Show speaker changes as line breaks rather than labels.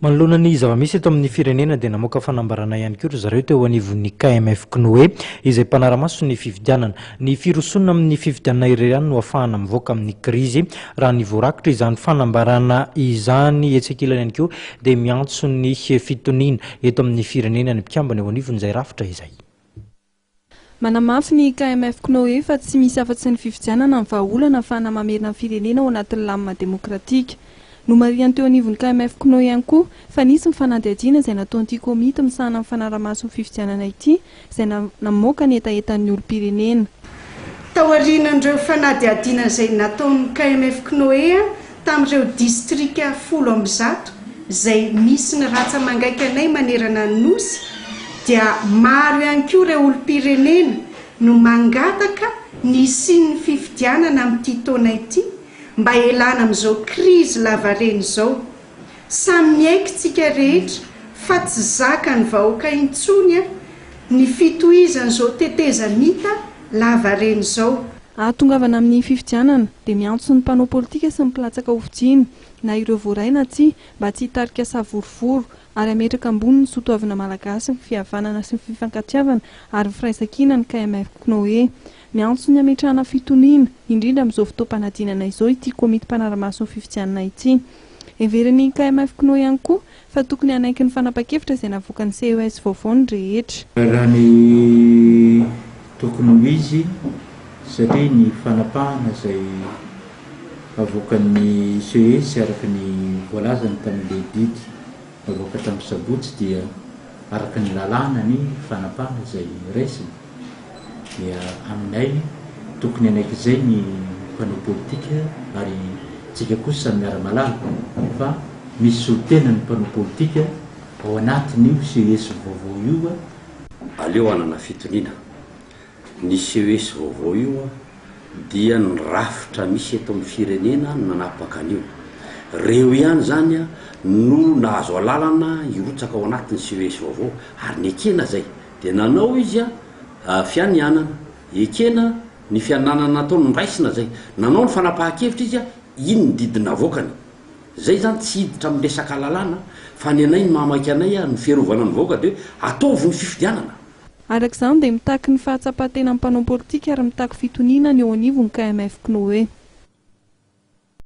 Manoloana ny zava-misy eto amin'ny firenena dia namoaka fanambarana ihany koa ry zareo teo anivon'ny KMF Knoe izay mpanaramaso ny fifidianana. Ny firosonina amin'ny fifidianana iray no ahafahana mivoaka amin'ny krizy raha ny voarakitra izany fanambarana izany etsekilany ihany koa dia miantso ny fitoniana eto amin'ny firenena ny mpikambana eo anivon'izay rafitra izay.
Manamafy ny KMF Knoe fa tsy misy afa-tsy ny fifidianana amin'ny vahaolana ahafahana mamerina ny firenena ao anatin'ny lamina demokratika. No mariany teo anivon'ny KMF Knoe ihany koa fa nisy mifanadihadiana izay nataon'ity komity misahana amin'ny fanaramaso ny fifidianana ity izay namoaka ny etaetan'ny olom-pirenena.
Taorian'ireo fanadihadiana izay nataon'ny KMF Knoe tamin'ireo distrika 10 izay misy ny ratsa mangaika anay manerana ny nosy dia maro ihany koa ireo olom-pirenena no mangataka ny sin'ny fifidianana amin'ity taona ity mba elana amin'izao krizy lavareny izao. Samy miaikintsika rehetra fa tsy zaka ny vahoaka intsony ny fitohizan'izao tetezamita lavareny izao.
Ahatongavana amin'ny fifidianana dia miantso ny mpanao politika sy ny mpilatsaka hofidiana na ireo voaraina tsy mba tsy hitarika savorivoro ary ametraka ambony ny soatoavana malagasy ny fihavanana sy ny fifankatiavana ary ny firaisan-kina ny KMF Knoe. Miantso ny ametrahana fitoniana indrindra amin'izao fotoam-panadinana izao ity komity mpanaramaso ny fifidianana ity. Everiny KMF Knoe ihany koa fa tokony hanaiky ny fanapa-kevitra izay navoaka ny CES vaovao ny rehetra.
Raha ny tokony ho izy satria ny fanapahana izay avoakan'ny CES araka ny voalazany tamin'ilay didy avoaka tamin'ny sabotsy dia araka ny lalàna ny fanapahana izay raisiny. Dia aminay tokony anaiky izay ny mpanao politika ary tsika kosa samy miara-malala fa misy solotena ny mpanao politika ao anatin'io CES vaovao io.
Aleo hanana fitoniana. Ny CES vaovao io dia ny rafitra misy eto amin'ny firenena no nanapaka an'io. Reo ihany zany no nahazo alalana hirotsaka ao anatin'ny CES vaovao ary ny ekena zay dia nanao izy fianianana ekena ny fiananana nataony nraisina zay nanao ny fanapahan-kevitra izy iny ny didina avoakany zay zany tsy hiditra amin'ny resaka lalàna fa ny anay ny mamaky anay ny fierovana ny vahoaka dia ataovy ny fifidianana.
Arak'izany dia mitaky ny fahatsapatena amin'ny mpanao politika ary mitaky fitoniana ny eo anivon'ny KMF Knoe.